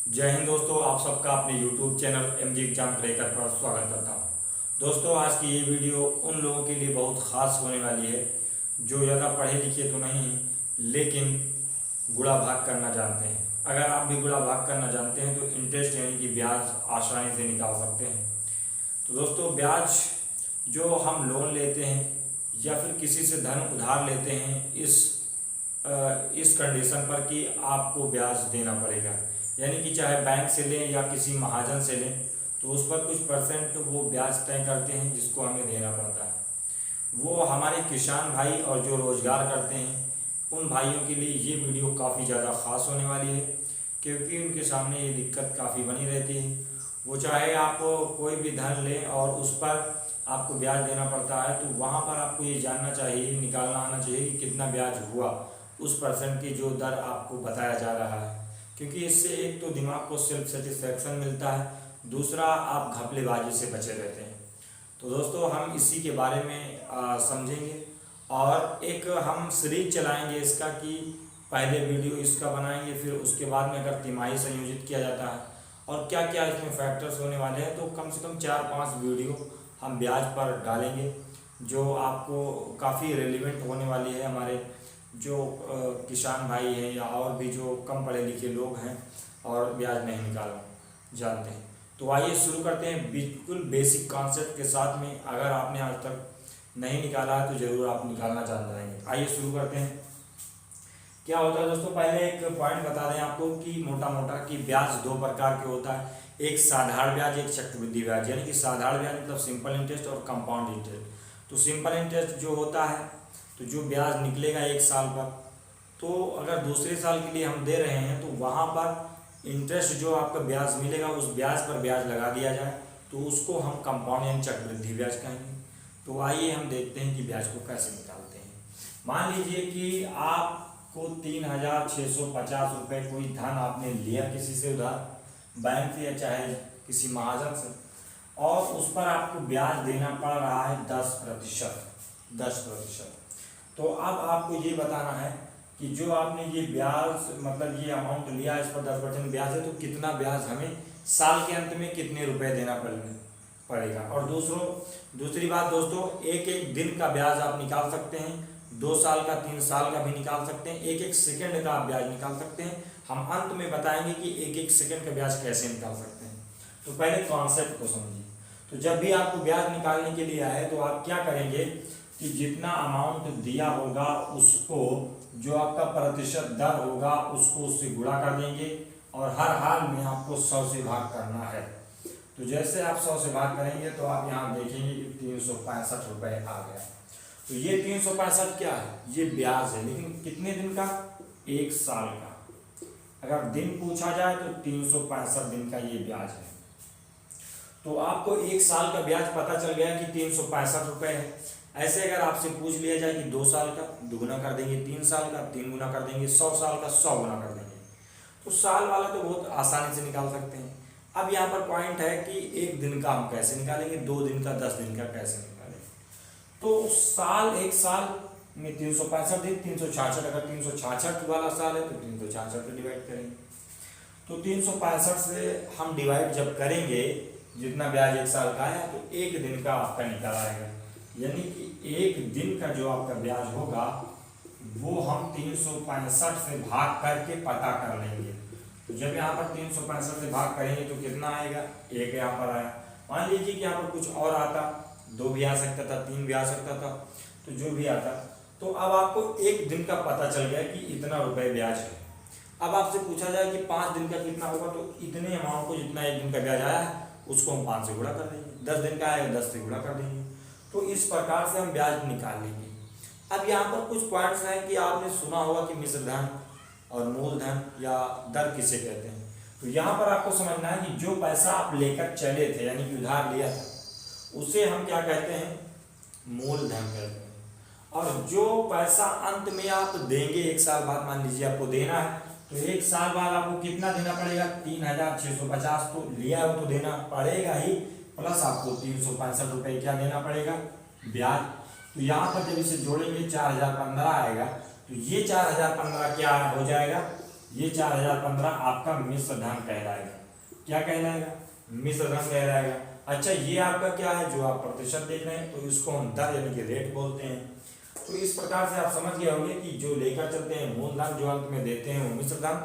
जय हिंद दोस्तों, आप सबका अपने YouTube channel MG exam cracker पर स्वागत करता हूं। दोस्तों, आज की ये वीडियो उन लोगों के लिए बहुत ख़ास होने वाली है जो ज़्यादा पढ़े लिखे तो नहीं हैं लेकिन गुणा भाग करना जानते हैं। अगर आप भी गुणा भाग करना जानते हैं तो इंटरेस्ट यानी कि ब्याज आसानी से निकाल सकते हैं। तो दोस्तों, ब्याज जो हम लोन लेते हैं या फिर किसी से धन उधार लेते हैं इस कंडीशन पर कि आपको ब्याज देना पड़ेगा, यानी कि चाहे बैंक से लें या किसी महाजन से लें तो उस पर कुछ परसेंट वो ब्याज तय करते हैं जिसको हमें देना पड़ता है। वो हमारे किसान भाई और जो रोज़गार करते हैं उन भाइयों के लिए ये वीडियो काफ़ी ज़्यादा ख़ास होने वाली है, क्योंकि उनके सामने ये दिक्कत काफ़ी बनी रहती है। वो चाहे आप कोई भी धन लें और उस पर आपको ब्याज देना पड़ता है, तो वहाँ पर आपको ये जानना चाहिए, निकालना आना चाहिए कि कितना ब्याज हुआ उस परसेंट की जो दर आपको बताया जा रहा है। क्योंकि इससे एक तो दिमाग को सेल्फ सेटिस्फैक्शन मिलता है, दूसरा आप घपलेबाजी से बचे रहते हैं। तो दोस्तों, हम इसी के बारे में समझेंगे और एक हम सीरीज चलाएंगे इसका कि पहले वीडियो इसका बनाएंगे, फिर उसके बाद में अगर तिमाही संयोजित किया जाता है और क्या क्या इसमें फैक्टर्स होने वाले हैं, तो कम से कम 4-5 वीडियो हम ब्याज पर डालेंगे जो आपको काफ़ी रेलिवेंट होने वाली है। हमारे जो किसान भाई हैं या और भी जो कम पढ़े लिखे लोग हैं और ब्याज नहीं निकालना जानते हैं। तो आइए शुरू करते हैं बिल्कुल बेसिक कॉन्सेप्ट के साथ में। अगर आपने आज तक नहीं निकाला है तो ज़रूर आप निकालना जान जाएंगे। आइए शुरू करते हैं। क्या होता है दोस्तों, पहले एक पॉइंट बता दें आपको कि मोटा मोटा कि ब्याज दो प्रकार के होता है, एक साधारण ब्याज, एक चक्रवृद्धि ब्याज। यानी कि साधारण ब्याज मतलब सिंपल इंटरेस्ट और कंपाउंड इंटरेस्ट। तो सिंपल इंटरेस्ट जो होता है, तो जो ब्याज निकलेगा एक साल पर, तो अगर दूसरे साल के लिए हम दे रहे हैं तो वहाँ पर इंटरेस्ट जो आपका ब्याज मिलेगा उस ब्याज पर ब्याज लगा दिया जाए तो उसको हम कंपाउंड यानी चक्रवृद्धि ब्याज कहेंगे। तो आइए हम देखते हैं कि ब्याज को कैसे निकालते हैं। मान लीजिए कि आपको 3,650 रुपये कोई धन आपने लिया किसी से उधार, बैंक से या चाहे किसी महाजन से, और उस पर आपको ब्याज देना पड़ रहा है 10%। तो अब आपको ये बताना है कि जो आपने ये ब्याज मतलब ये अमाउंट लिया, इस पर 10% ब्याज है, तो कितना ब्याज हमें साल के अंत में कितने रुपए देना पड़ेगा। और दूसरी बात दोस्तों, एक एक दिन का ब्याज आप निकाल सकते हैं, 2 साल का, 3 साल का भी निकाल सकते हैं, एक एक सेकंड का आप ब्याज निकाल सकते हैं। हम अंत में बताएंगे कि एक एक सेकंड का ब्याज कैसे निकाल सकते हैं। तो पहले कॉन्सेप्ट को समझिए। तो जब भी आपको ब्याज निकालने के लिए आए तो आप क्या करेंगे कि जितना अमाउंट दिया होगा उसको, जो आपका प्रतिशत दर होगा उसको उससे गुणा कर देंगे और हर हाल में आपको 100 से भाग करना है। तो जैसे आप 100 से भाग करेंगे तो आप यहाँ देखेंगे कि 365 रुपये आ गया। तो ये 365 क्या है? ये ब्याज है, लेकिन कितने दिन का? 1 साल का। अगर दिन पूछा जाए तो 365 दिन का ये ब्याज है। तो आपको 1 साल का ब्याज पता चल गया कि 365 रुपये है। ऐसे अगर आपसे पूछ लिया जाए कि 2 साल का, दुगुना कर देंगे, 3 साल का 3 गुना कर देंगे, 100 साल का 100 गुना कर देंगे। तो साल वाला तो बहुत आसानी से निकाल सकते हैं। अब यहाँ पर पॉइंट है कि 1 दिन का हम कैसे निकालेंगे, 2 दिन का, 10 दिन का कैसे निकालेंगे। तो 1 साल में 365 दिन, 366, अगर 366 वाला साल है तो 366 से डिवाइड करेंगे। तो 365 से हम डिवाइड जब करेंगे, जितना ब्याज 1 साल का है, तो 1 दिन का आपका निकल आएगा। यानी कि 1 दिन का जो आपका ब्याज होगा वो हम 365 से भाग करके पता कर लेंगे। तो जब यहाँ पर 365 से भाग करेंगे तो कितना आएगा? 1 यहाँ पर आया। मान लीजिए कि यहाँ पर कुछ और आता, 2 भी आ सकता था, 3 भी आ सकता था, तो जो भी आता। तो अब आपको 1 दिन का पता चल गया कि इतना रुपये ब्याज है। अब आपसे पूछा जाए कि 5 दिन का कितना होगा, तो इतने अमाउंट को जितना 1 दिन का ब्याज आया है उसको हम 5 से गुणा कर देंगे, 10 दिन का आएगा 10 से गुणा कर देंगे। तो इस प्रकार से हम ब्याज निकाल लेंगे। अब यहाँ पर कुछ पॉइंट्स हैं कि आपने सुना होगा कि मिश्र धन और मूलधन या दर किसे कहते हैं। तो यहाँ पर आपको समझना है कि जो पैसा आप लेकर चले थे यानी कि उधार लिया था, उसे हम क्या कहते हैं? मूलधन कहते हैं। और जो पैसा अंत में आप देंगे 1 साल बाद, मान लीजिए आपको देना है, तो 1 साल बाद आपको कितना देना पड़ेगा? 3,650। तो लिया है वो तो देना पड़ेगा ही, प्लस आपको 365 रुपये क्या देना पड़ेगा? ब्याज। तो यहाँ पर जब इसे जोड़ेंगे 4,015 आएगा। तो ये 4,015 क्या हो जाएगा? ये 4015 आपका मिश्र धन कहलाएगा। क्या कहलाएगा? मिश्र धन कहलाएगा। अच्छा, ये आपका क्या है जो आप प्रतिशत देख रहे हैं, तो इसको हम दर यानी कि रेट बोलते हैं। तो इस प्रकार से आप समझ गए होंगे कि जो लेकर चलते हैं मूलधन जो अंत में देते हैं वो मिश्र धन,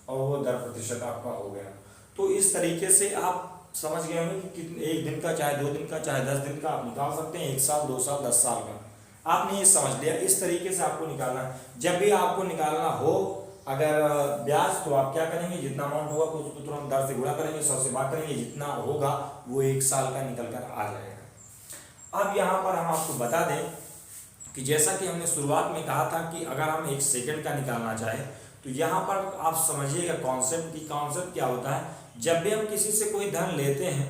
और वो दर प्रतिशत आपका हो गया। तो इस तरीके से आप समझ गए होंगे कि कितने, एक दिन का चाहे 2 दिन का चाहे 10 दिन का आप निकाल सकते हैं, 1 साल 2 साल 10 साल का। आपने ये समझ लिया, इस तरीके से आपको निकालना है। जब भी आपको निकालना हो अगर ब्याज, तो आप क्या करेंगे, जितना अमाउंट होगा उसको तुरंत दर से गुणा करेंगे, 100 से भाग करेंगे, जितना होगा वो 1 साल का निकल कर आ जाएगा। अब यहाँ पर हम आपको बता दें कि जैसा कि हमने शुरुआत में कहा था कि अगर हम 1 सेकंड का निकालना चाहें, तो यहाँ पर आप समझिएगा कॉन्सेप्ट की। कॉन्सेप्ट क्या होता है, जब भी हम किसी से कोई धन लेते हैं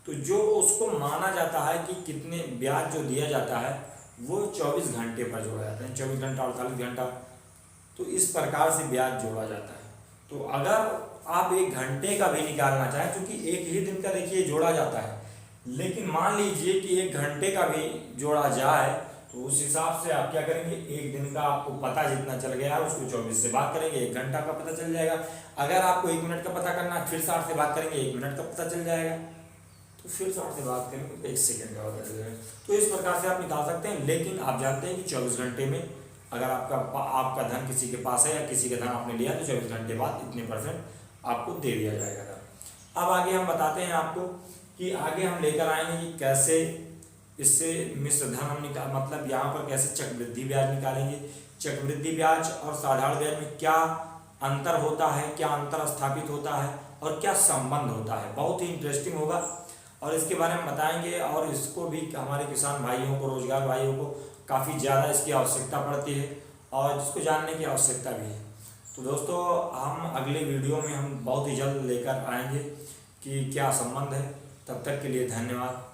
तो जो उसको माना जाता है कि कितने ब्याज जो दिया जाता है वो 24 घंटे पर जोड़ा जाता है, 24 घंटा 48 घंटा, तो इस प्रकार से ब्याज जोड़ा जाता है। तो अगर आप 1 घंटे का भी निकालना चाहें, क्योंकि एक ही दिन का देखिए जोड़ा जाता है, लेकिन मान लीजिए कि 1 घंटे का भी जोड़ा जाए, तो उस हिसाब से आप क्या करेंगे, 1 दिन का आपको पता जितना चल गया है उसको 24 से भाग करेंगे, 1 घंटा का पता चल जाएगा। अगर आपको 1 मिनट का पता करना है, फिर 60 से भाग करेंगे, 1 मिनट का पता चल जाएगा, तो फिर 60 से भाग करेंगे तो 1 सेकंड का पता चल जाएगा। तो इस प्रकार से आप निकाल सकते हैं। लेकिन आप जानते हैं कि 24 घंटे में अगर आपका धन किसी के पास है या किसी का धन आपने लिया, तो 24 घंटे बाद इतने % आपको दे दिया जाएगा। अब आगे हम बताते हैं आपको कि आगे हम लेकर आएंगे कि कैसे इससे मिश्र धन हम निकाल, मतलब यहाँ पर कैसे चक्रवृद्धि ब्याज निकालेंगे। चक्रवृद्धि ब्याज और साधारण ब्याज में क्या अंतर होता है, क्या अंतर स्थापित होता है और क्या संबंध होता है, बहुत ही इंटरेस्टिंग होगा और इसके बारे में बताएंगे। और इसको भी हमारे किसान भाइयों को, रोजगार भाइयों को काफ़ी ज़्यादा इसकी आवश्यकता पड़ती है और जिसको जानने की आवश्यकता भी है। तो दोस्तों, हम अगले वीडियो में हम बहुत ही जल्द लेकर आएंगे कि क्या संबंध है। तब तक के लिए धन्यवाद।